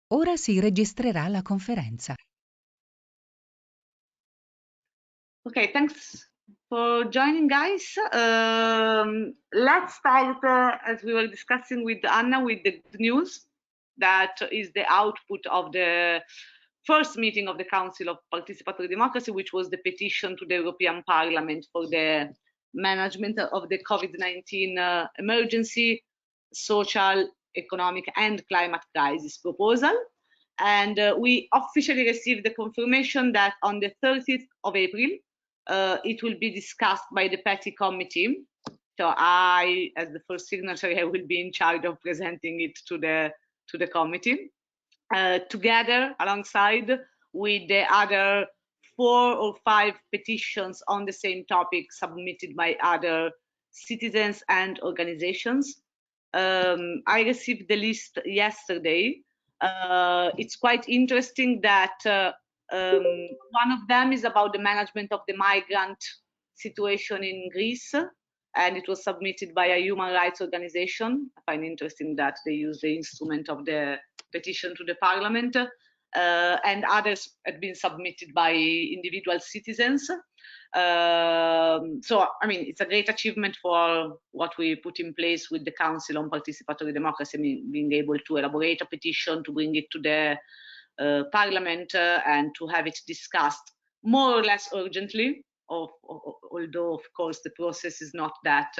Ora si registrerà la conferenza. Okay, thanks for joining, guys. Let's start, as we were discussing with Anna, with the news that is the output of the first meeting of the Council of Participatory Democracy, which was the petition to the European Parliament for the management of the COVID-19 emergency, social, economic, and climate crisis proposal. And we officially received the confirmation that on the 30th of April, it will be discussed by the PETI Committee. So I, as the first signatory, I will be in charge of presenting it to the committee, together alongside with the other 4 or 5 petitions on the same topic submitted by other citizens and organizations. I received the list yesterday. It's quite interesting that one of them is about the management of the migrant situation in Greece, and it was submitted by a human rights organization. I find it interesting that they use the instrument of the petition to the parliament, and others have been submitted by individual citizens. So, I mean, it's a great achievement for what we put in place with the Council on Participatory Democracy, being able to elaborate a petition, to bring it to the Parliament, and to have it discussed more or less urgently, although, of course, the process is not that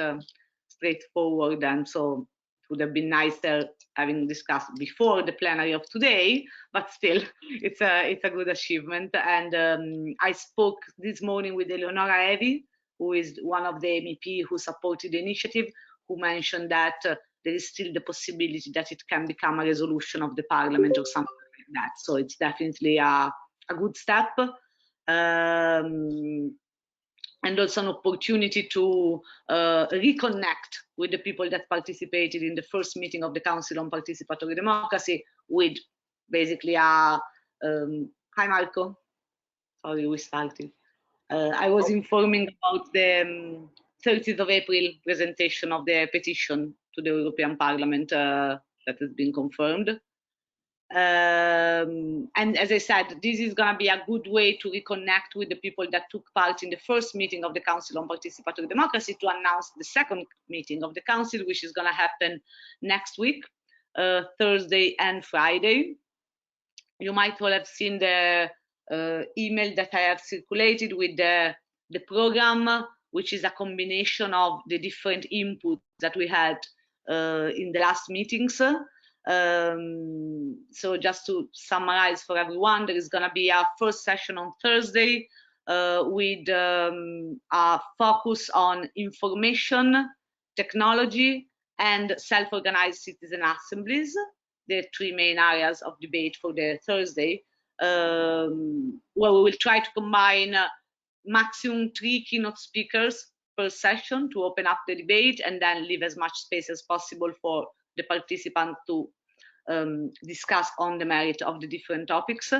straightforward, and so it would have been nicer having discussed before the plenary of today, but still, it's a good achievement. And I spoke this morning with Eleonora Evi, who is one of the MEP who supported the initiative, who mentioned that there is still the possibility that it can become a resolution of the Parliament or something like that. So it's definitely a good step. And also an opportunity to reconnect with the people that participated in the first meeting of the Council on Participatory Democracy, with basically a hi Marco, sorry we started. I was informing about the 30th of April presentation of the petition to the European Parliament that has been confirmed. And as I said, this is going to be a good way to reconnect with the people that took part in the first meeting of the Council on Participatory Democracy, to announce the second meeting of the Council, which is going to happen next week, Thursday and Friday. You might all have seen the email that I have circulated with the program, which is a combination of the different inputs that we had in the last meetings. So just to summarize for everyone, there is going to be a first session on Thursday with a focus on information, technology, and self-organized citizen assemblies, the 3 main areas of debate for the Thursday, where we will try to combine maximum 3 keynote speakers per session to open up the debate, and then leave as much space as possible for the participants to discuss on the merit of the different topics.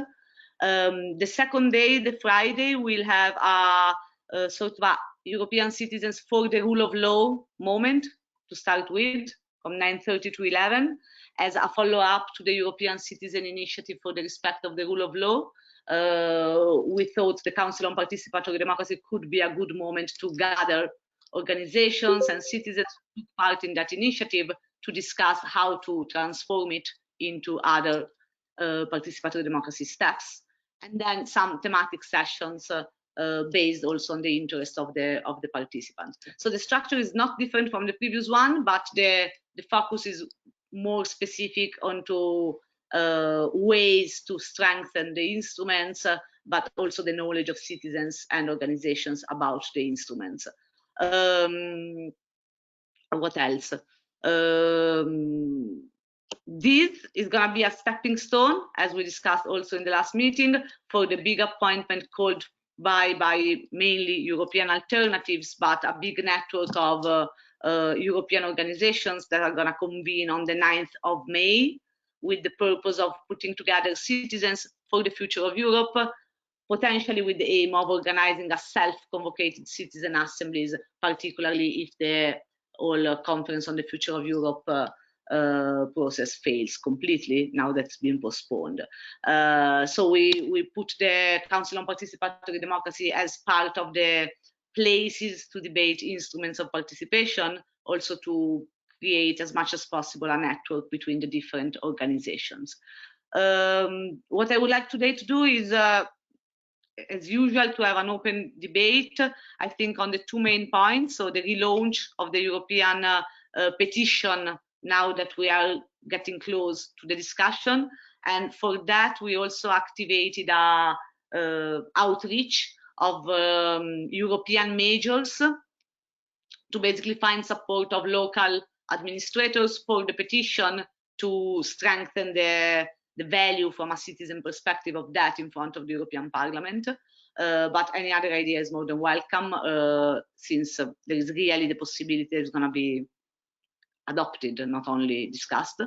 The second day, the Friday, we'll have a sort of a European Citizens for the Rule of Law moment to start with, from 9:30 to 11, as a follow-up to the European Citizen Initiative for the Respect of the Rule of Law. We thought the Council on Participatory Democracy could be a good moment to gather organizations and citizens who took part in that initiative to discuss how to transform it into other participatory democracy steps, and then some thematic sessions based also on the interest of the participants. So the structure is not different from the previous one, but the focus is more specific onto ways to strengthen the instruments, but also the knowledge of citizens and organizations about the instruments. What else? This is going to be a stepping stone, as we discussed also in the last meeting, for the big appointment called by mainly European alternatives, but a big network of European organizations that are going to convene on the 9th of May, with the purpose of putting together citizens for the future of Europe, potentially with the aim of organizing a self-convocated citizen assemblies, particularly if the whole conference on the future of Europe process fails completely now that's been postponed. So we put the Council on Participatory Democracy as part of the places to debate instruments of participation, also to create as much as possible a network between the different organizations. What I would like today to do is, as usual, to have an open debate, I think, on the two main points. So the relaunch of the European petition, now that we are getting close to the discussion. And for that, we also activated a outreach of European majors to basically find support of local administrators for the petition to strengthen the value from a citizen perspective of that in front of the European Parliament. But any other idea is more than welcome, since there is really the possibility it's going to be adopted, not only discussed.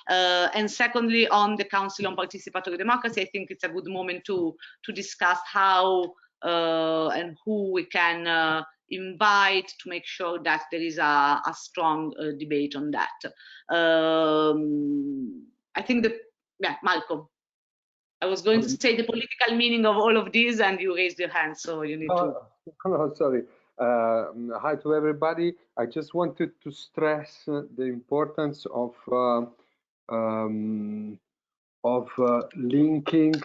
And secondly, on the Council on Participatory Democracy, I think it's a good moment to discuss how and who we can invite to make sure that there is a strong debate on that. I think that, yeah, Marco, I was going to say the political meaning of all of this, and you raised your hand, so you need to. No, sorry. Hi to everybody. I just wanted to stress the importance of linking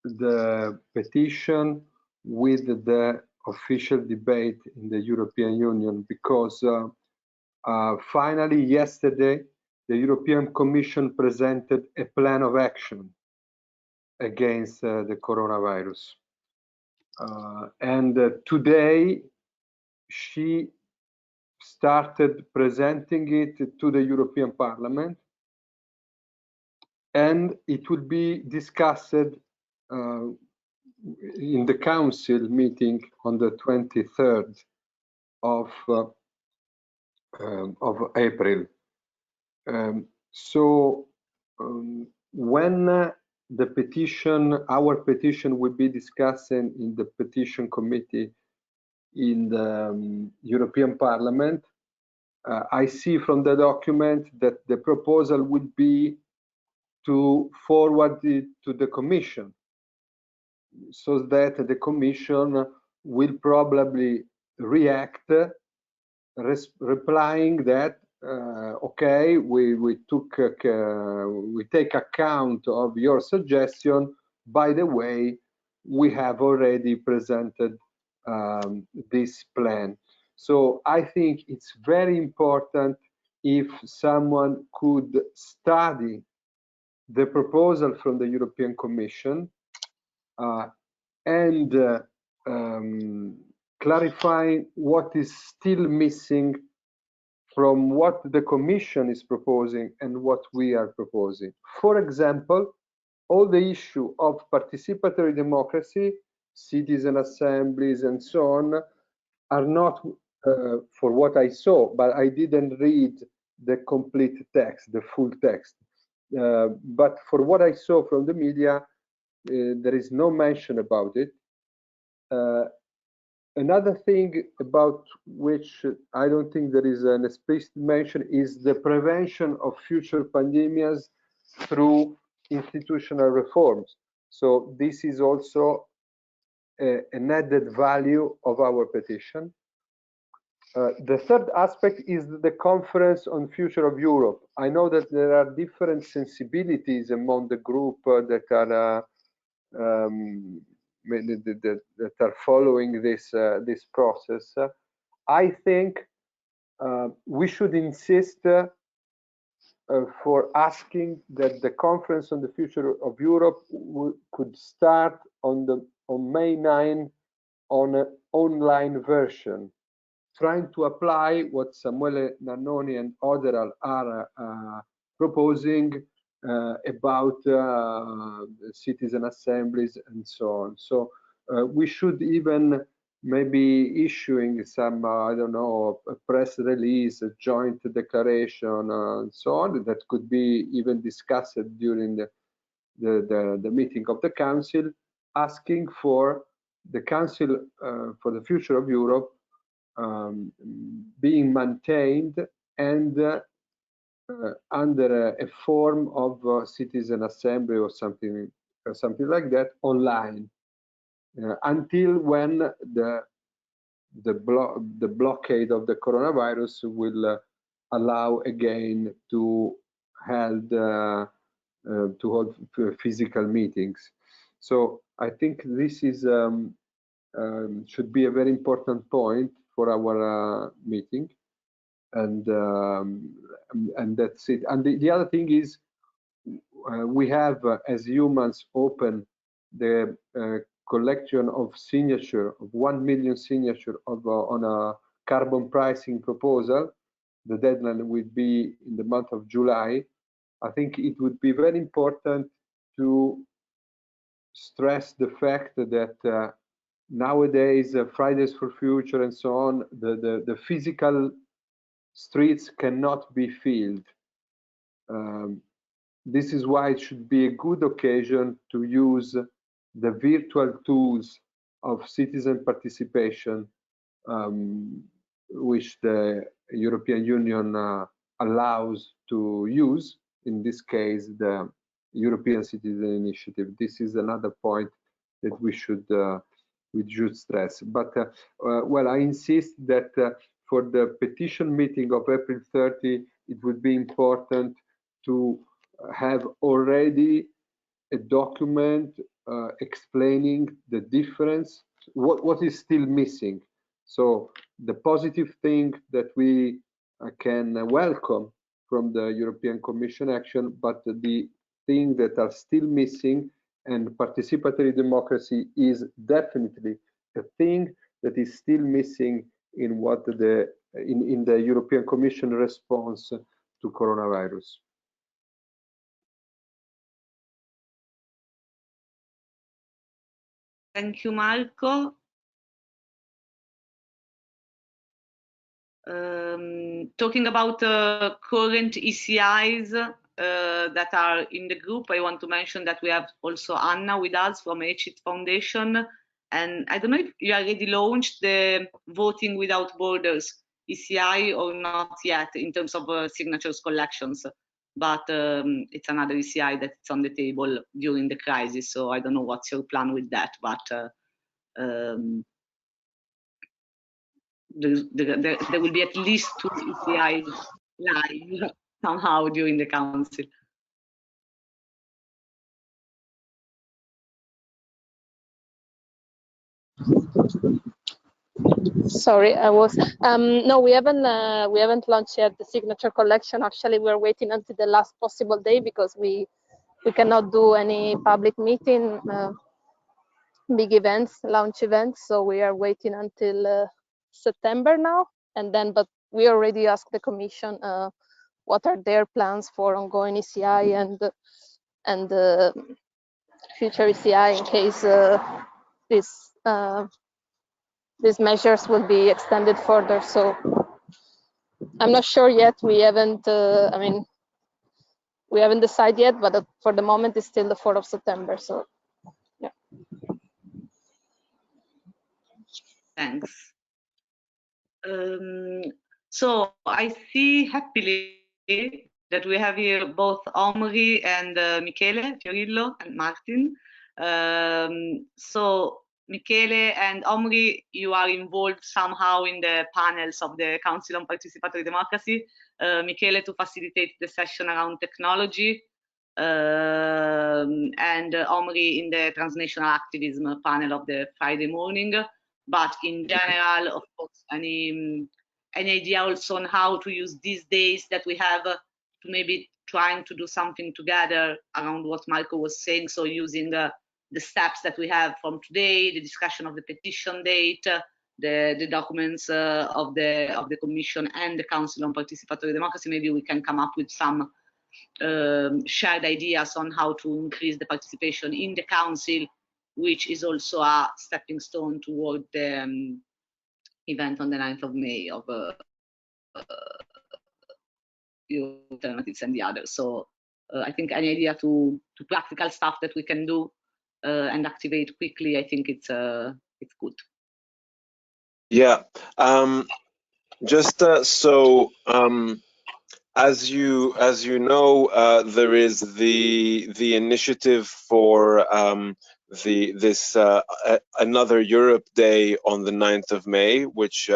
the petition with the official debate in the European Union, because finally yesterday the European Commission presented a plan of action against the coronavirus. And today she started presenting it to the European Parliament, and it will be discussed in the Council meeting on the 23rd of April. When the petition, our petition, will be discussed in the Petition Committee in the European Parliament, I see from the document that the proposal would be to forward it to the Commission, so that the Commission will probably react, replying that okay, we take account of your suggestion. By the way, we have already presented this plan. So I think it's very important if someone could study the proposal from the European Commission and clarify what is still missing from what the Commission is proposing and what we are proposing. For example, all the issue of participatory democracy, citizen assemblies, and so on, are not, for what I saw, but I didn't read the complete text, the full text. But for what I saw from the media, there is no mention about it. Another thing about which I don't think there is an explicit mention is the prevention of future pandemics through institutional reforms. So this is also an added value of our petition. The third aspect is the Conference on Future of Europe. I know that there are different sensibilities among the group that are following this process. I think we should insist for asking that the Conference on the Future of Europe could start on May 9 on an online version, trying to apply what Samuele Nannoni and others are proposing about citizen assemblies and so on. So we should even maybe issuing some, I don't know, a press release, a joint declaration, and so on, that could be even discussed during the meeting of the Council, asking for the Council for the Future of Europe being maintained and under a form of citizen assembly or something like that online, until when the blockade of the coronavirus will allow again to hold physical meetings. So I think this is should be a very important point for our meeting, and that's it. And the other thing is, we have as humans open the collection of signature of 1 million signature on a carbon pricing proposal. The deadline will be in the month of July. I think it would be very important to stress the fact that nowadays Fridays for Future and so on, the physical streets cannot be filled. This is why it should be a good occasion to use the virtual tools of citizen participation, which the European Union allows to use, in this case, the European Citizen Initiative. This is another point that we should stress. But, well, I insist that for the petition meeting of April 30, it would be important to have already a document explaining the difference, what is still missing. So the positive thing that we can welcome from the European Commission action, but the things that are still missing, and participatory democracy is definitely a thing that is still missing in what in the European Commission response to coronavirus. Thank you, Marco. Talking about current ECIs that are in the group, I want to mention that we have also Anna with us from HIT Foundation. And I don't know if you already launched the Voting Without Borders ECI or not yet in terms of signatures collections, but it's another ECI that's on the table during the crisis. So I don't know what's your plan with that, but there will be at least 2 ECIs live somehow during the council. Sorry, I was no, we haven't launched yet the signature collection. Actually, we're waiting until the last possible day because we cannot do any public meeting, big events, launch events. So we are waiting until September now, and then. But we already asked the Commission what are their plans for ongoing ECI and future ECI in case these measures will be extended further. So I'm not sure yet. We haven't. I mean, we haven't decided yet, but for the moment, it's still the 4th of September. So, yeah. Thanks. So I see happily that we have here both Omri and Michele Fiorillo and Martin. So Michele and Omri, you are involved somehow in the panels of the Council on Participatory Democracy. Michele to facilitate the session around technology, and Omri in the transnational activism panel of the Friday morning. But in general, of course, any idea also on how to use these days that we have to maybe trying to do something together around what Marco was saying. So using the steps that we have from today, the discussion of the petition date, the documents of the Commission and the Council on Participatory Democracy, maybe we can come up with some shared ideas on how to increase the participation in the Council, which is also a stepping stone toward the event on the 9th of May of alternatives and the others. So I think any idea to practical stuff that we can do and activate quickly, I think it's good. Yeah, just so as you know, there is the initiative for another Europe Day on the 9th of May, which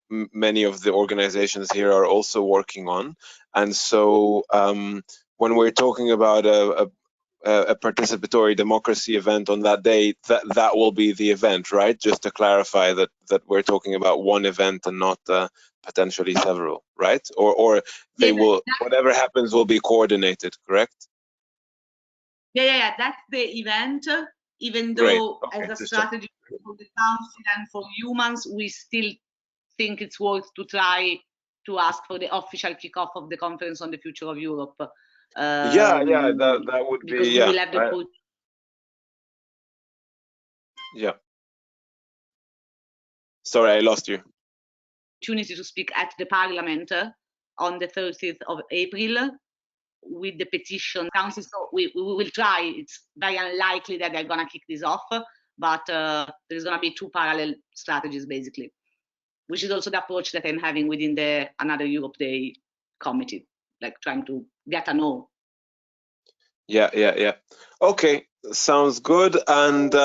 many of the organizations here are also working on. And so when we're talking about a participatory democracy event on that day, that will be the event, right? Just to clarify that we're talking about one event and not potentially several, right? Or they will, whatever happens will be coordinated, correct? Yeah, that's the event. Even though okay, as a strategy for the council and for humans, we still think it's worth to try to ask for the official kickoff of the conference on the future of Europe. Yeah, that would be, because we will have the yeah. Sorry, I lost you. Opportunity to speak at the Parliament on the 30th of April with the Petition Council. So we will try. It's very unlikely that they're going to kick this off, but there's going to be two parallel strategies, basically, which is also the approach that I'm having within the Another Europe Day committee, like trying to get to know. Yeah. Okay, sounds good. And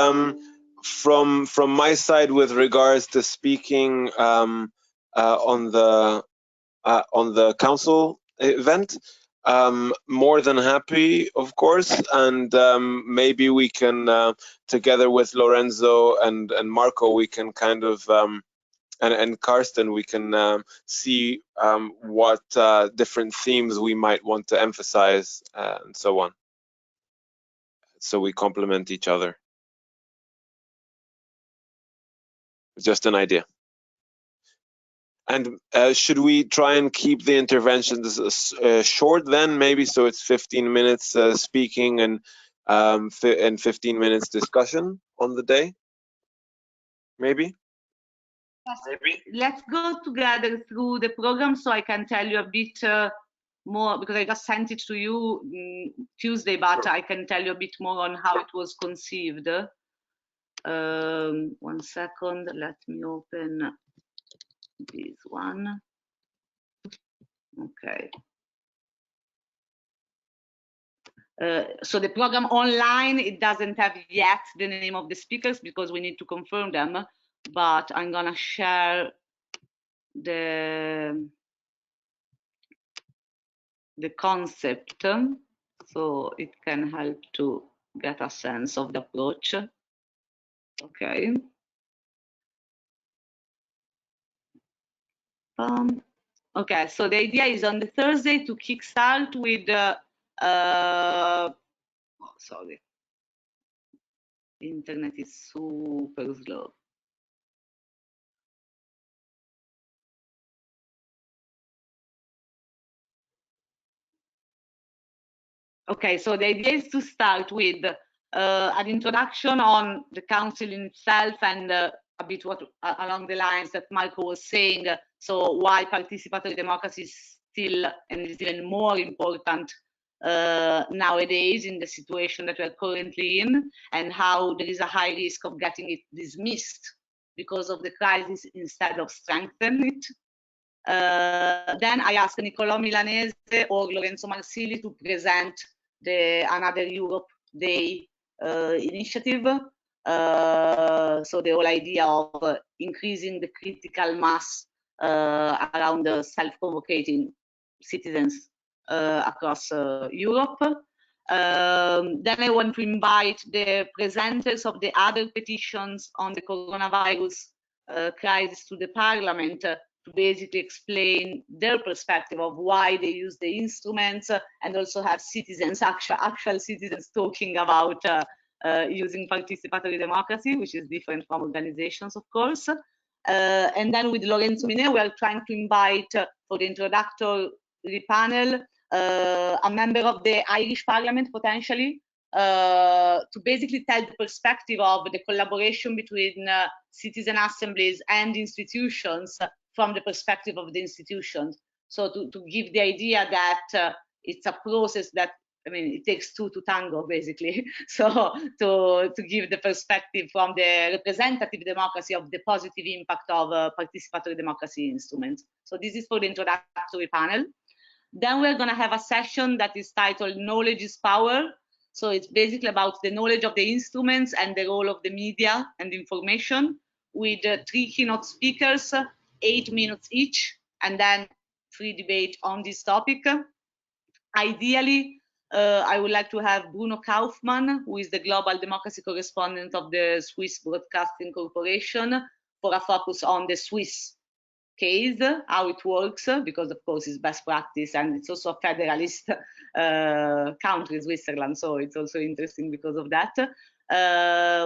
from my side, with regards to speaking on the council event, more than happy, of course, and maybe we can together with Lorenzo and Marco, we can kind of and Karsten, we can see what different themes we might want to emphasize and so on, so we complement each other. Just an idea. And should we try and keep the interventions short then, maybe, so it's 15 minutes speaking and 15 minutes discussion on the day, maybe? Yes. Maybe. Let's go together through the program so I can tell you a bit more, because I just sent it to you Tuesday, but sure. I can tell you a bit more on how it was conceived. 1 second, let me open this one. Okay. So the program online, it doesn't have yet the name of the speakers because we need to confirm them, but I'm gonna share the concept so it can help to get a sense of the approach. Okay. Okay, so the idea is on the Thursday to kickstart with sorry, internet is super slow. Okay, so the idea is to start with an introduction on the council in itself and a bit what along the lines that Marco was saying. So why participatory democracy is still and is even more important nowadays in the situation that we are currently in, and how there is a high risk of getting it dismissed because of the crisis instead of strengthening it. Then I asked Niccolò Milanese or Lorenzo Marsili to present the Another Europe Day initiative. So the whole idea of increasing the critical mass around the self-convocating citizens across Europe. Then I want to invite the presenters of the other petitions on the coronavirus crisis to the Parliament to basically explain their perspective of why they use the instruments, and also have citizens, actual citizens, talking about using participatory democracy, which is different from organizations, of course. And then with Lorenzo Mineo, we are trying to invite for the introductory panel a member of the Irish Parliament, potentially, to basically tell the perspective of the collaboration between citizen assemblies and institutions from the perspective of the institutions. So to give the idea that it's a process that I mean, it takes two to tango, basically. So to give the perspective from the representative democracy of the positive impact of participatory democracy instruments. So this is for the introductory panel. Then we're going to have a session that is titled Knowledge is Power. So it's basically about the knowledge of the instruments and the role of the media and information, with 3 keynote speakers, 8 minutes each, and then free debate on this topic. Ideally, I would like to have Bruno Kaufmann, who is the global democracy correspondent of the Swiss Broadcasting Corporation, for a focus on the Swiss case, how it works, because of course it's best practice, and it's also a federalist country, Switzerland, so it's also interesting because of that.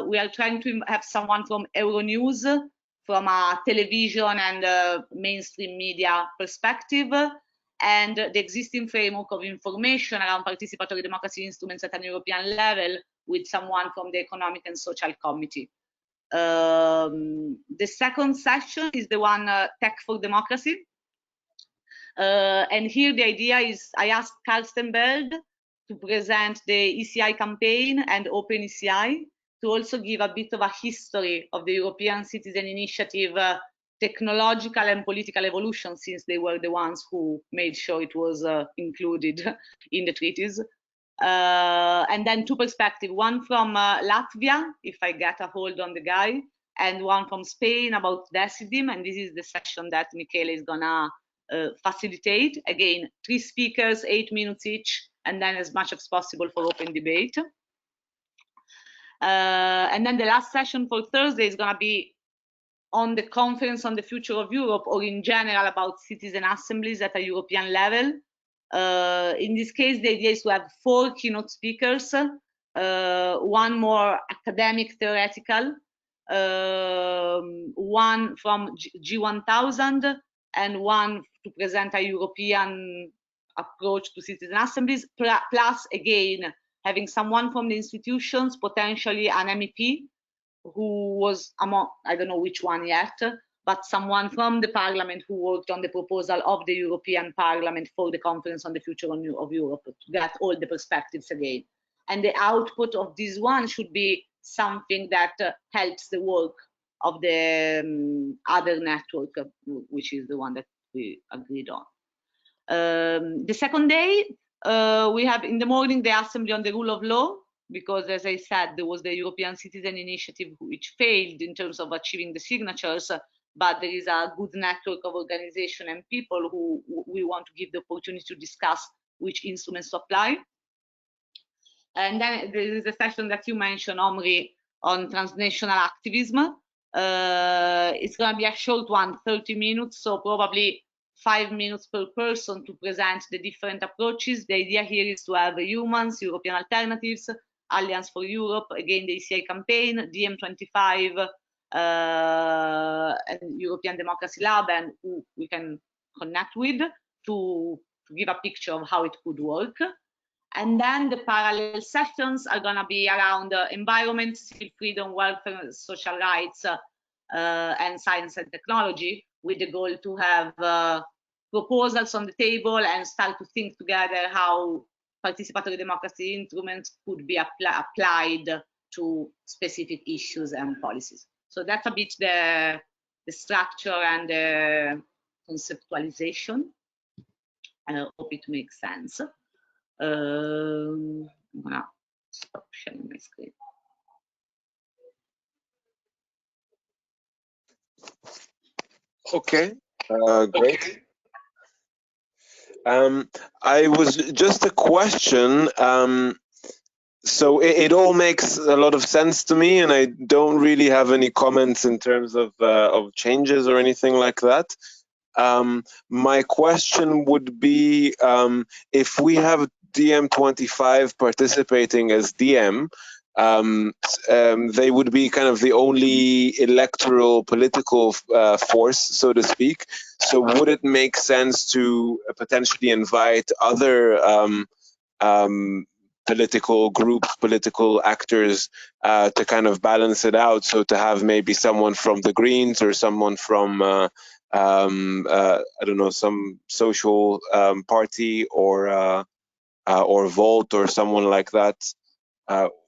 We are trying to have someone from Euronews, from a television and mainstream media perspective, and the existing framework of information around participatory democracy instruments at an European level, with someone from the Economic and Social Committee. The second session is the one Tech for Democracy. And here the idea is, I asked Karstenberg to present the ECI campaign and Open ECI, to also give a bit of a history of the European Citizen Initiative technological and political evolution, since they were the ones who made sure it was included in the treaties. And then 2 perspectives, one from Latvia, if I get a hold on the guy, and one from Spain about Decidim, and this is the session that Michele is gonna facilitate. Again, 3 speakers, 8 minutes each, and then as much as possible for open debate. And then the last session for Thursday is gonna be on the Conference on the Future of Europe, or in general about citizen assemblies at a European level. In this case, the idea is to have 4 keynote speakers, 1 more academic, theoretical, 1 from G1000, and 1 to present a European approach to citizen assemblies, plus again, having someone from the institutions, potentially an MEP, who was among, I don't know which one yet, but someone from the Parliament who worked on the proposal of the European Parliament for the Conference on the Future of Europe, to get all the perspectives again. And the output of this one should be something that helps the work of the other network, which is the one that we agreed on. The second day, we have in the morning the Assembly on the Rule of Law, because as I said, there was the European Citizen Initiative, which failed in terms of achieving the signatures, but there is a good network of organization and people who we want to give the opportunity to discuss which instruments to apply. And then there is a session that you mentioned, Omri, on transnational activism. It's going to be a short one, 30 minutes, so probably 5 minutes per person to present the different approaches. The idea here is to have humans, European alternatives, Alliance for Europe, again the ECI campaign, DiEM25, and European Democracy Lab, and who we can connect with to give a picture of how it could work. And then the parallel sessions are going to be around environment, civil freedom, welfare, social rights, and science and technology, with the goal to have proposals on the table and start to think together how participatory democracy instruments could be applied to specific issues and policies. So that's a bit the structure and the conceptualization. I hope it makes sense. I'm gonna stop sharing my screen. Okay, great. I was just a question. So it all makes a lot of sense to me, and I don't really have any comments in terms of changes or anything like that. My question would be, if we have DiEM25 participating as DM, they would be kind of the only electoral political force, so to speak. So would it make sense to potentially invite other political groups, political actors to kind of balance it out? So to have maybe someone from the Greens or someone from I don't know, some social party, or or Volt or someone like that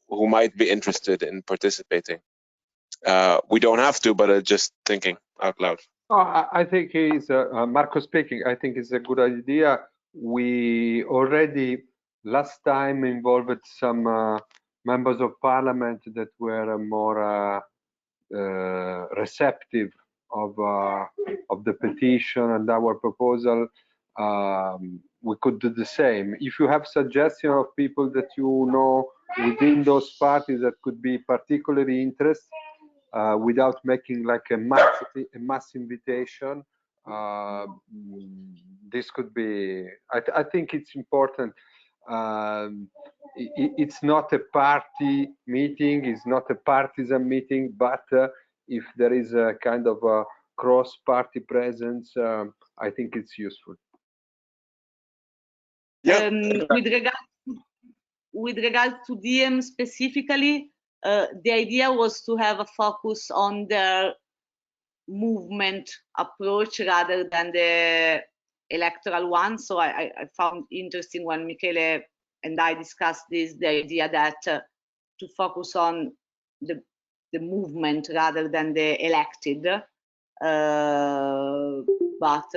who might be interested in participating. We don't have to, but just thinking out loud. Oh, I think it's Marco speaking. I think it's a good idea. We already last time involved some members of parliament that were more receptive of the petition and our proposal. We could do the same. If you have suggestions of people that you know within those parties that could be particularly interested, without making like a mass invitation, this could be. I think it's important. It's not a party meeting, it's not a partisan meeting, but if there is a kind of a cross-party presence, I think it's useful. Yeah. With regards to DM specifically, the idea was to have a focus on their movement approach rather than the electoral one. So I found interesting when Michele and I discussed this, the idea that to focus on the movement rather than the elected. But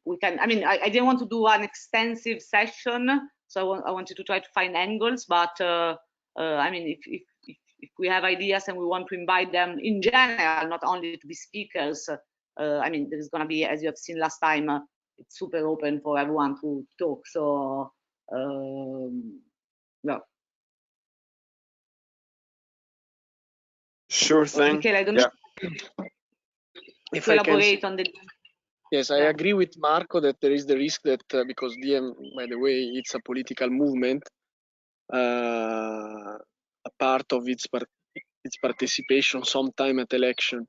we can, I mean, I didn't want to do an extensive session, so I wanted to try to find angles, but I mean, if we have ideas and we want to invite them in general, not only to be speakers, I mean, there is going to be, as you have seen last time, it's super open for everyone to talk. So, no. Sure thing. Michele, I don't know if you elaborate on the. Yes, I agree with Marco that there is the risk that because DM, by the way, it's a political movement, a part of its participation sometime at election,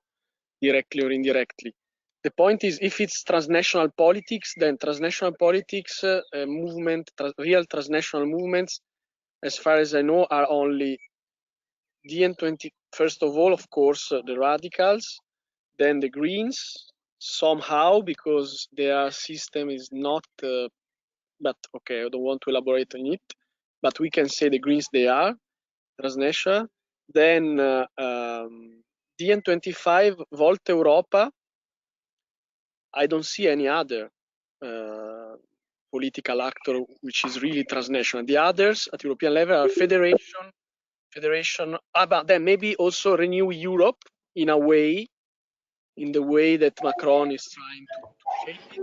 directly or indirectly. The point is, if it's transnational politics, then transnational politics movement, real transnational movements, as far as I know, are only DN20. First of all, of course, the radicals, then the Greens, somehow, because their system is not, but okay, I don't want to elaborate on it, but we can say the Greens, they are transnational. Then DN25, Volta Europa, I don't see any other political actor which is really transnational. The others at European level are federation, but then maybe also Renew Europe in a way, in the way that Macron is trying to shape it,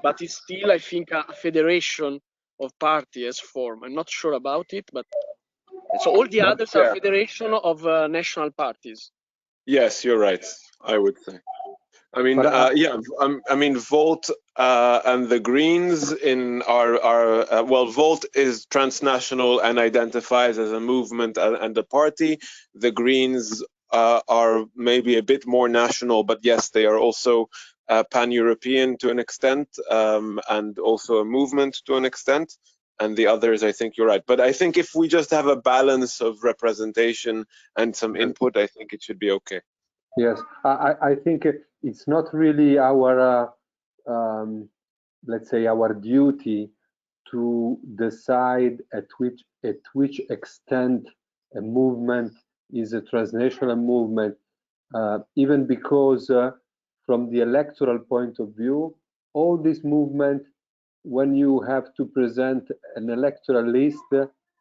but it's still, I think, a federation of parties as form. I'm not sure about it, but so all the others are federation of national parties. Yes, you're right, I would say. I mean, yeah, I mean, Volt and the Greens in our well, Volt is transnational and identifies as a movement and a party. The Greens are maybe a bit more national, but yes, they are also pan-European to an extent, and also a movement to an extent. And the others, I think you're right. But I think if we just have a balance of representation and some input, I think it should be okay. Yes, I think it's not really our, let's say, our duty to decide at which extent a movement is a transnational movement, even because from the electoral point of view, all this movement, when you have to present an electoral list,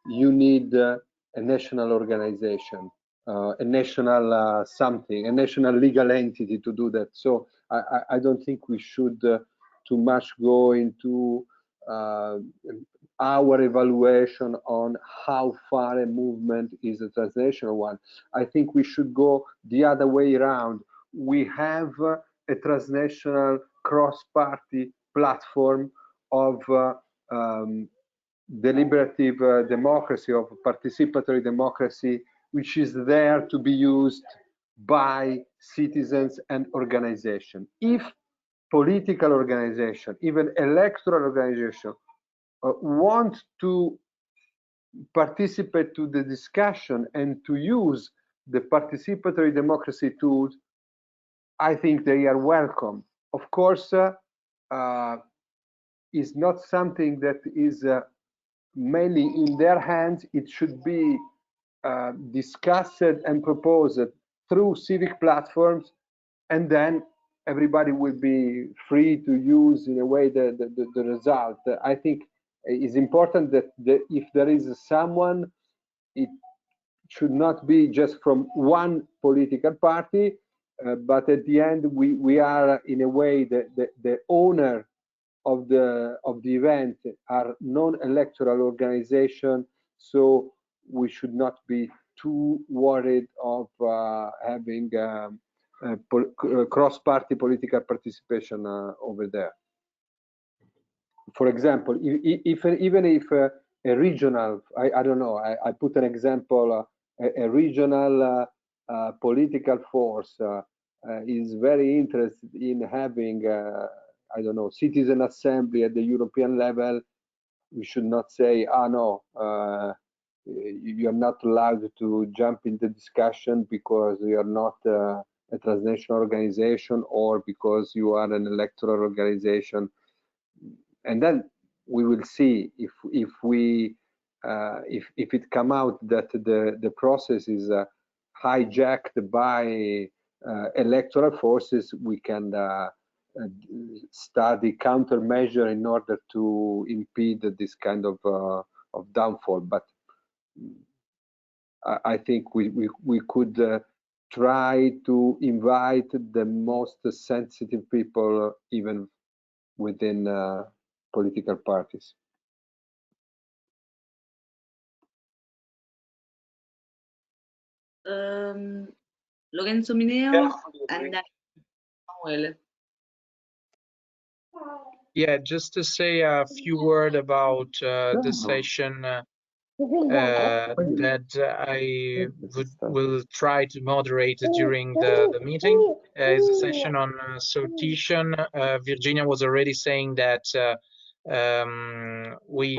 you need a national organization. A national something, a national legal entity to do that. So I don't think we should too much go into our evaluation on how far a movement is a transnational one. I think we should go the other way around. We have a transnational cross-party platform of deliberative democracy, of participatory democracy, which is there to be used by citizens and organizations. If political organization, even electoral organization, want to participate to the discussion and to use the participatory democracy tools, I think they are welcome. Of course, is not something that is mainly in their hands. It should be discussed and proposed through civic platforms, and then everybody will be free to use in a way the result. I think it's important that if there is someone, it should not be just from one political party, but at the end we are in a way the owner of the event are non-electoral organization, so we should not be too worried of having cross-party political participation over there. For example, even if a regional, I don't know, I put an example, a regional political force is very interested in having I don't know, citizen assembly at the European level, we should not say, no, you are not allowed to jump in the discussion because you are not a transnational organization or because you are an electoral organization. And then we will see if it come out that the process is hijacked by electoral forces, we can study countermeasure in order to impede this kind of downfall. But I think we could try to invite the most sensitive people even within political parties. Lorenzo Mineo, and then Samuele. Yeah, just to say a few words about the session that I will try to moderate during the meeting. It's a session on sortition. Virginia was already saying that we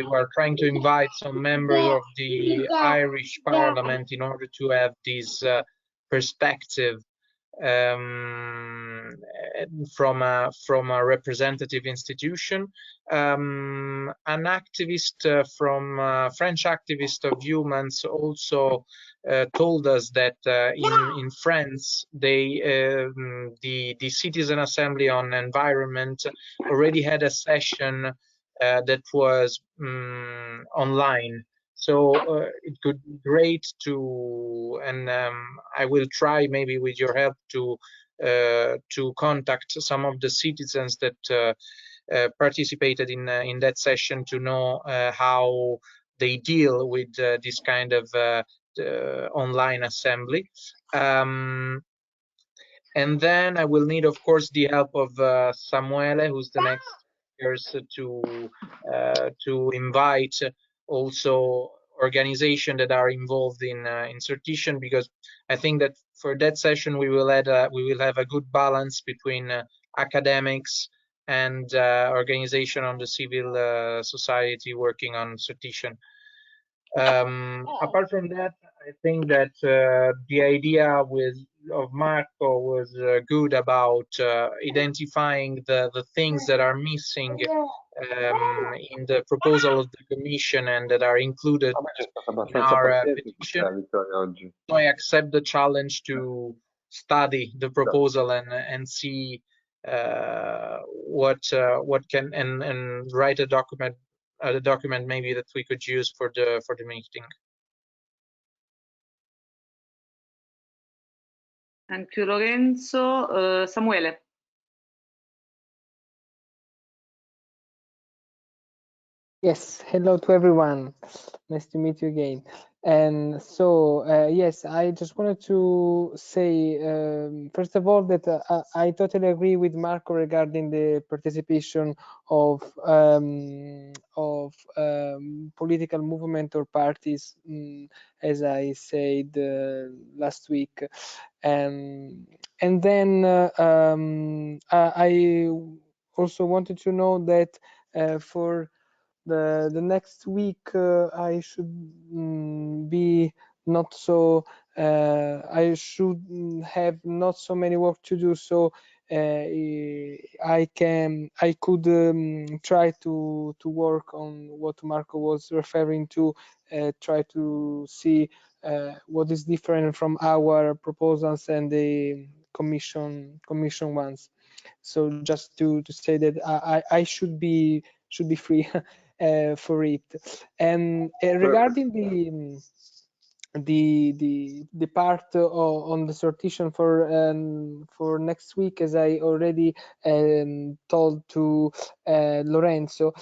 were trying to invite some members of the Irish Parliament in order to have this perspective from a representative institution. An activist from French activist of humans also told us that in France the Citizen Assembly on Environment already had a session that was online. So it could be great to, and I will try maybe with your help to contact some of the citizens that participated in that session to know how they deal with this kind of online assembly. And then I will need, of course, the help of Samuele, who's the next person to invite also organizations that are involved in sortition, because I think that for that session we will have a good balance between academics and organization on the civil society working on sortition. Apart from that, I think that the idea of Marco was good about identifying the things that are missing in the proposal of the Commission and that are included in our petition. So I accept the challenge to study the proposal and see what can and write a document maybe that we could use for the meeting. Thank you, Lorenzo. Samuele. Yes, hello to everyone. Nice to meet you again. And so, yes, I just wanted to say, first of all, that I totally agree with Marco regarding the participation of political movement or parties, as I said last week. And then I also wanted to know that for the next week I should be not so I should have not so many work to do, so I could try to work on what Marco was referring to, try to see what is different from our proposals and the commission ones. So just to say that I should be free for it. And regarding the part on the sortition for next week, as I already told to Lorenzo,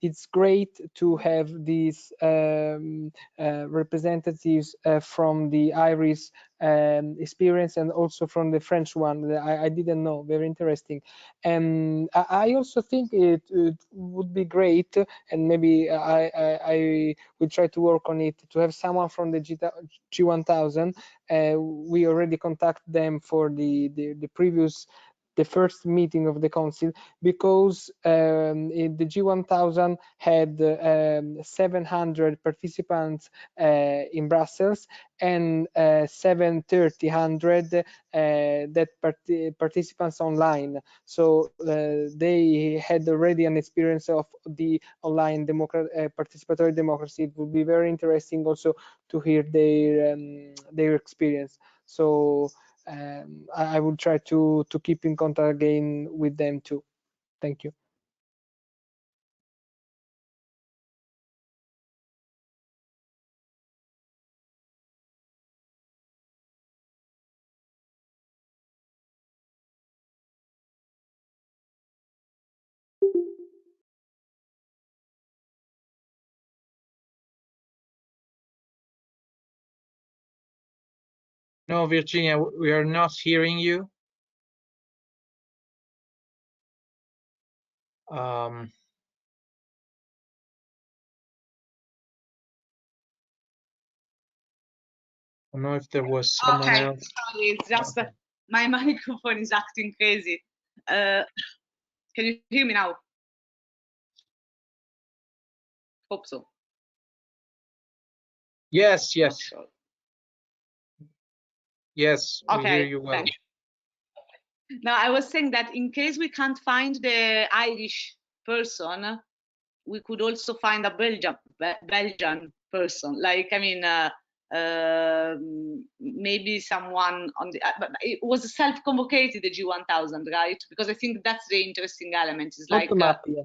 it's great to have these representatives from the Irish experience and also from the French one. I didn't know, very interesting. And I also think it would be great, and maybe I will try to work on it, to have someone from the G1000. We already contacted them for the first meeting of the council, because the G1000 had 700 participants in Brussels and 730 that participants online. So they had already an experience of the online participatory democracy. It would be very interesting also to hear their experience. So I will try to keep in contact again with them too. Thank you. No, Virginia, we are not hearing you. I don't know if there was someone else. Sorry, it's just my microphone is acting crazy. Can you hear me now? Hope so. Yes, yes. Sure. Yes, we Okay, hear you well. thanks. Now, I was saying that in case we can't find the Irish person, we could also find a Belgian person. Like, I mean, maybe someone on the, but it was self-convocated, the G1000, right? Because I think that's the interesting element. Is like, Yeah.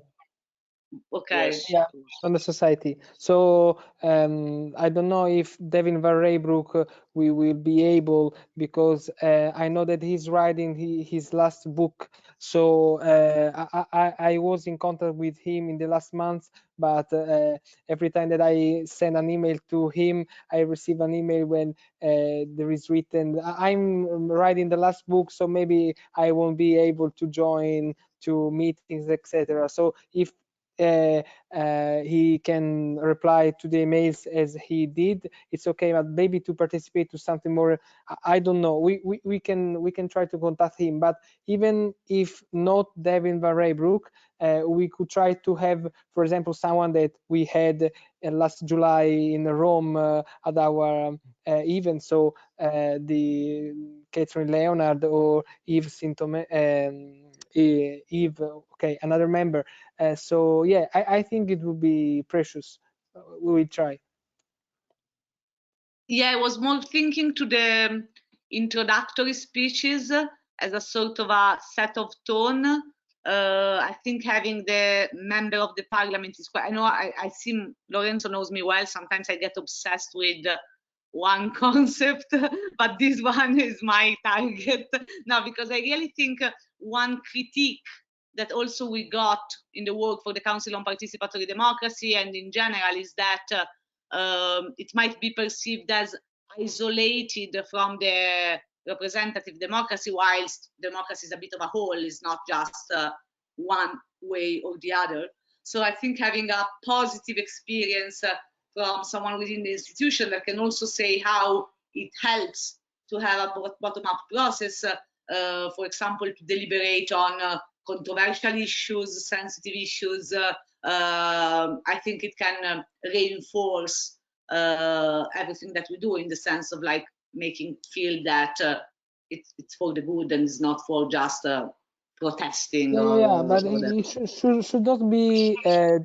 Okay. Yes. Yeah, on the society. So I don't know if Devin Van Raybroek we will be able, because I know that he's writing his last book. So I was in contact with him in the last month, but every time that I send an email to him, I receive an email when there is written, I'm writing the last book, so maybe I won't be able to join to meetings, etc. So if he can reply to the emails as he did, it's okay, but maybe to participate to something more, I don't know. We can try to contact him, but even if not Devin Van Raybroek, we could try to have, for example, someone that we had last July in Rome at our event. So the Catherine Leonard or Yves Sintome, Eve, okay, another member. So yeah, I think it would be precious. We will try. Yeah, I was more thinking to the introductory speeches as a sort of a set of tone. I think having the member of the parliament is quite, I know I seem, Lorenzo knows me well, sometimes I get obsessed with one concept, but this one is my target now, because I really think one critique that also we got in the work for the Council on Participatory Democracy and in general is that it might be perceived as isolated from the representative democracy, whilst democracy is a bit of a whole, is not just one way or the other. So I think having a positive experience from someone within the institution that can also say how it helps to have a bottom-up process, for example, to deliberate on controversial issues, sensitive issues, I think it can reinforce everything that we do, in the sense of like making feel that it's for the good and it's not for just protesting. Yeah, but it should not be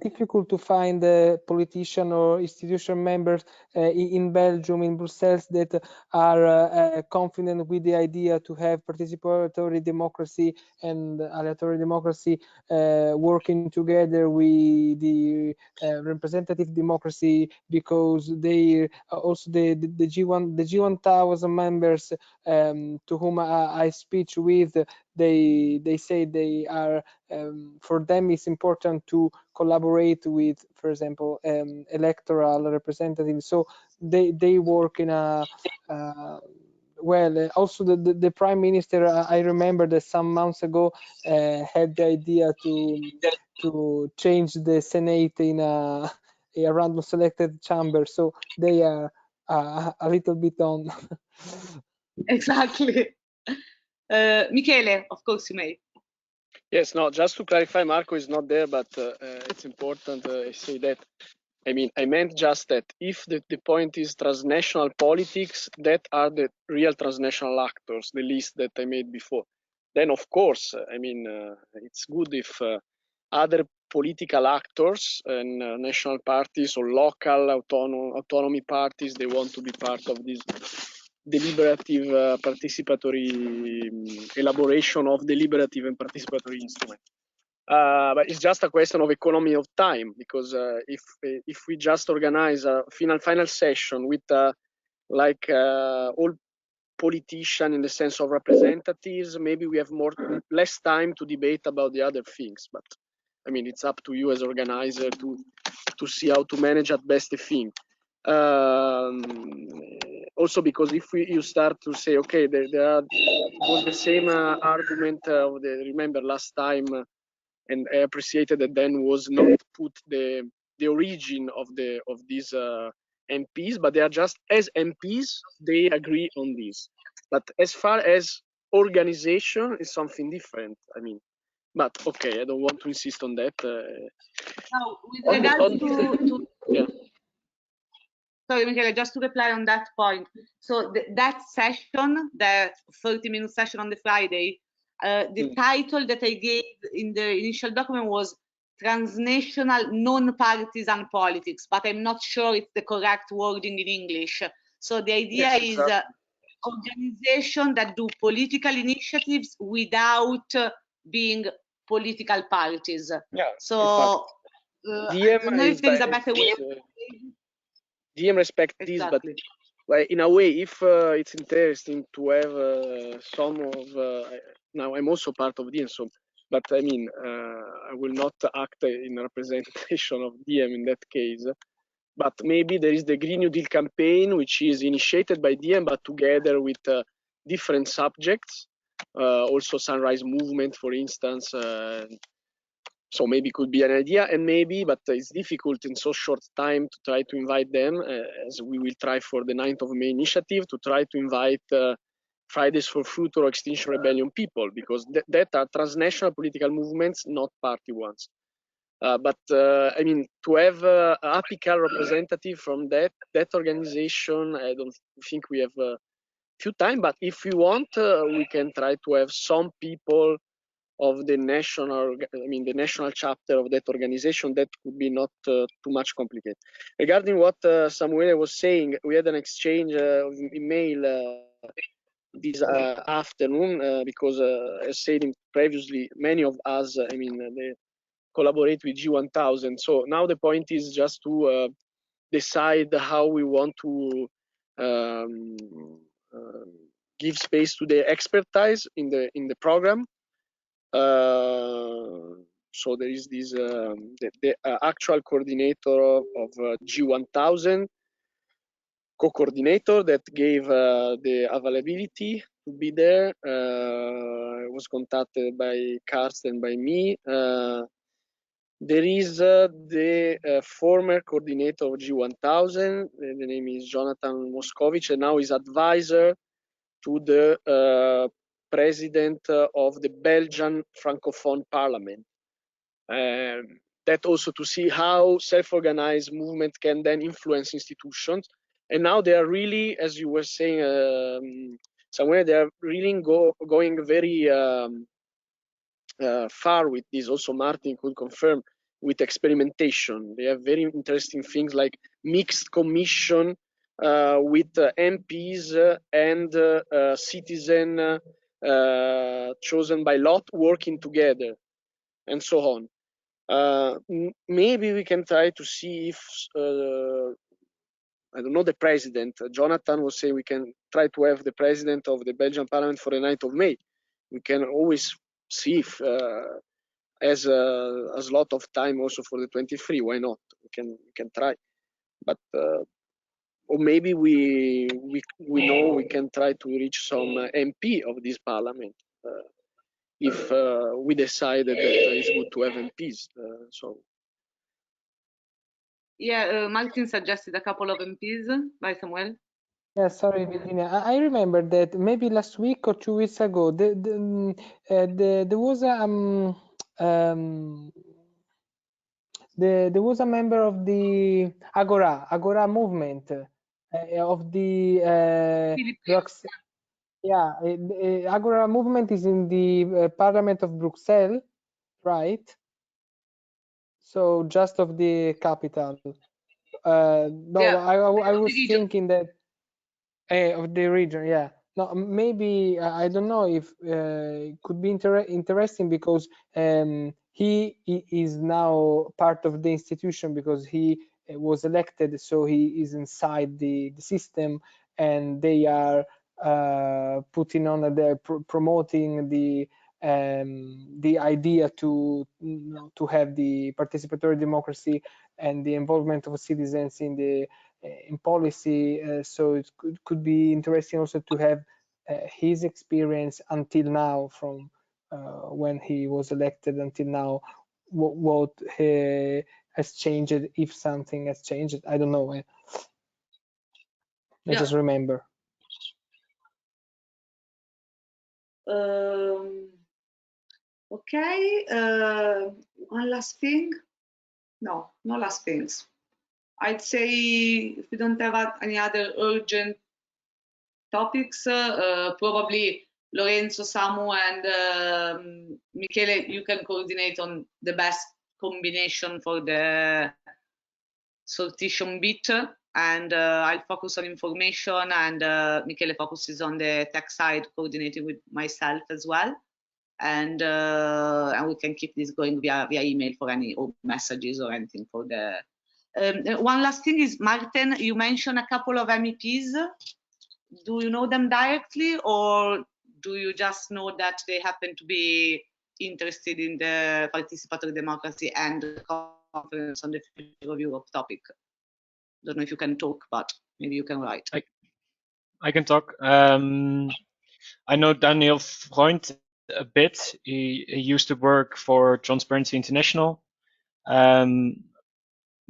difficult to find politician or institution members in Belgium, in Brussels, that are confident with the idea to have participatory democracy and aleatory democracy working together with the representative democracy, because they also the G1000 members to whom I speak with, they say they are for them it's important to collaborate with, for example, electoral representatives. So they work in a well, also the prime minister, I remember that some months ago had the idea to change the Senate in a random selected chamber, so they are a little bit on. Exactly. Michele, of course you may. Yes, no, just to clarify, Marco is not there, but it's important I say that. I mean, I meant just that if the point is transnational politics, that are the real transnational actors, the list that I made before. Then, of course, I mean, it's good if other political actors and national parties or local autonomy parties, they want to be part of this deliberative participatory elaboration of deliberative and participatory instruments. But it's just a question of economy of time, because if we just organize a final session with like all politicians in the sense of representatives, maybe we have less time to debate about the other things. But I mean, it's up to you as organizer to see how to manage at best the thing. Also, because if you start to say, okay, there was the same argument of remember last time. And I appreciated that then was not put the origin of these MPs, but they are just as MPs, they agree on this. But as far as organization is something different. I mean, but okay, I don't want to insist on that. Now, with regards to yeah. Sorry, Michele, just to reply on that point. So that session, the 30-minute session on the Friday, the title that I gave in the initial document was Transnational Non-Partisan Politics, but I'm not sure it's the correct wording in English. So the idea is organizations that do political initiatives without being political parties. Yeah. So I don't know if there is a better way. DM respect this, but in a way, if it's interesting to have some of now I'm also part of DM, so but I mean I will not act in representation of DM in that case. But maybe there is the Green New Deal campaign, which is initiated by DM, but together with different subjects, also Sunrise Movement, for instance. So maybe could be an idea, and maybe, but it's difficult in so short time to try to invite them, as we will try for the 9th of May initiative, to try to invite Fridays for Future or Extinction Rebellion people, because that are transnational political movements, not party ones. But I mean, to have a apical representative from that organization, I don't think we have few time, but if we want, we can try to have some people of the national, the national chapter of that organization. That could be not too much complicated. Regarding what Samuele was saying, we had an exchange of email this afternoon because, as said previously, many of us, they collaborate with G1000. So now the point is just to decide how we want to give space to the expertise in the program. So there is this the actual coordinator of G1000, co-coordinator that gave the availability to be there. Was contacted by Karsten, by me. There is the former coordinator of G1000. The name is Jonathan Moscovich, and now is advisor to the president of the Belgian Francophone Parliament. That also to see how self-organized movement can then influence institutions. And now they are really, as you were saying, somewhere they are really going very far with this. Also, Martin could confirm with experimentation. They have very interesting things like mixed commission with MPs and citizen chosen by lot working together, and so on. Maybe we can try to see if I don't know, the president. Jonathan was saying we can try to have the president of the Belgian Parliament for the 9th of May. We can always see if as a slot of time also for the 23. Why not? We can try, but or maybe we know we can try to reach some MP of this parliament if we decided that it's good to have MPs. So. Yeah, Martin suggested a couple of MPs by Samuel. Yeah, sorry, Virginia. I remember that maybe last week or 2 weeks ago, there was there was a member of the Agora movement of the Agora movement is in the Parliament of Bruxelles, right? So just of the capital. No, yeah, I was thinking that of the region, yeah. No, maybe I don't know if it could be interesting because he is now part of the institution because he was elected, so he is inside the system, and they are putting on promoting the idea to have the participatory democracy and the involvement of citizens in the in policy. So it could be interesting also to have his experience until now, from when he was elected until now, what has changed, if something has changed. I don't know. I just remember. Okay, one last thing. No last things. I'd say if we don't have any other urgent topics, probably Lorenzo, Samu, and Michele, you can coordinate on the best combination for the sortition bit, and I'll focus on information, and Michele focuses on the tech side, coordinating with myself as well. And we can keep this going via email for any messages or anything for the. One last thing is, Martin, you mentioned a couple of MEPs. Do you know them directly, or do you just know that they happen to be interested in the participatory democracy and the conference on the future of Europe topic? Don't know if you can talk, but maybe you can write. I can talk. I know Daniel Freund a bit. He used to work for Transparency International.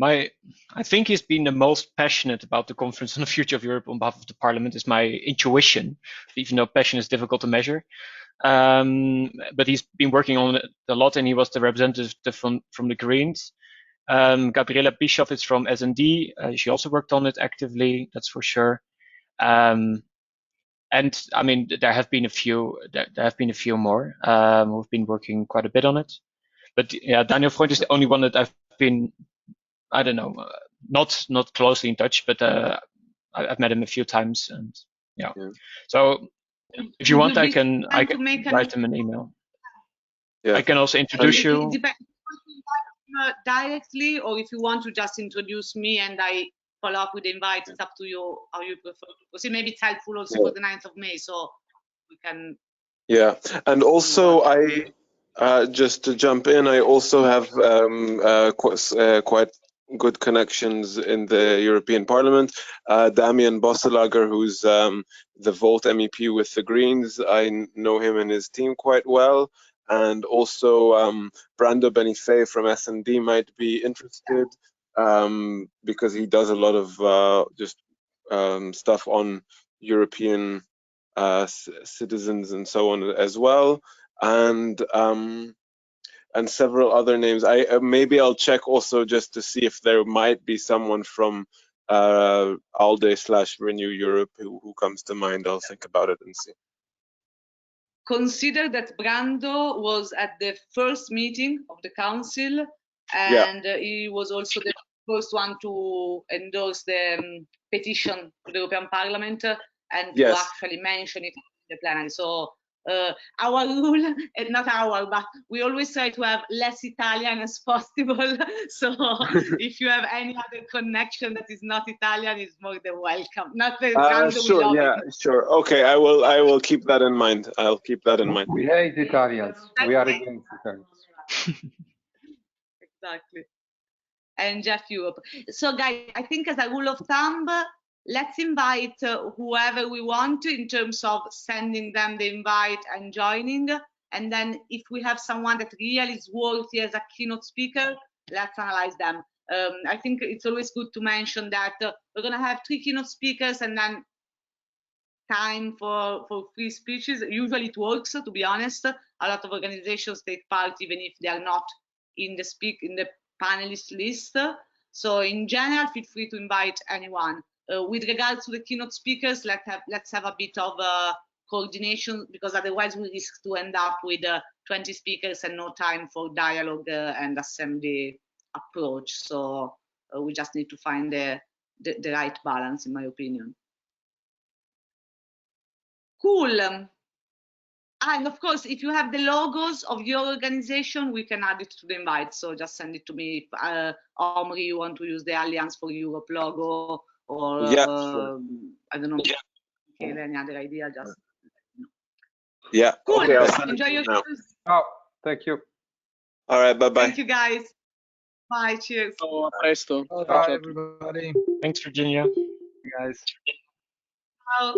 I think he's been the most passionate about the conference on the future of Europe on behalf of the Parliament, is my intuition, even though passion is difficult to measure. But he's been working on it a lot, and he was the representative from the Greens. Gabriela Bischoff is from S&D. She also worked on it actively, that's for sure. And I mean, there have been a few more who've been working quite a bit on it. But yeah, Daniel Freund is the only one that I've been, I don't know, not closely in touch, but I've met him a few times, and yeah. So if you want, I can write him an email. Yeah. I can also introduce you. It depends directly, or if you want to just introduce me and I follow up with the invite. It's up to you how you prefer. Because maybe it's helpful also for the 9th of May, so we can. Yeah, and also I just to jump in, I also have quite good connections in the European Parliament. Damian Bosselager, who's the Volt MEP with the Greens, I know him and his team quite well. And also Brando Benifei from S&D might be interested, because he does a lot of just stuff on European citizens and so on as well, and several other names. Maybe I'll check also just to see if there might be someone from ALDE/Renew Europe, who comes to mind? I'll think about it and see. Consider that Brando was at the first meeting of the council, and he was also the first one to endorse the petition to the European Parliament and to actually mention it in the plenary. So our rule, not our, but we always try to have less Italian as possible. So if you have any other connection that is not Italian, is more than welcome. Not that Brando sure, will yeah, sure. Okay, I will keep that in mind. I'll keep that in mind. We hate Italians. We are against Italians. Exactly. And just Europe. So guys, I think as a rule of thumb, let's invite whoever we want in terms of sending them the invite and joining. And then if we have someone that really is worthy as a keynote speaker, let's analyze them. I think it's always good to mention that we're going to have 3 keynote speakers and then time for free speeches. Usually it works, to be honest. A lot of organizations take part even if they are not in the panelist list. So in general, feel free to invite anyone. With regards to the keynote speakers, let's have a bit of coordination, because otherwise we risk to end up with 20 speakers and no time for dialogue and assembly approach. So we just need to find the right balance, in my opinion. Cool. And of course, if you have the logos of your organization, we can add it to the invite. So just send it to me. If Omri, you want to use the Alliance for Europe logo, or Sure. I don't know, any other idea, just yeah. cool. Okay, Enjoy your cruise. Oh, thank you. All right, bye-bye. Thank you, guys. Bye, cheers. Oh, a presto. Bye, everybody. Thanks, Virginia. Guys. Ciao.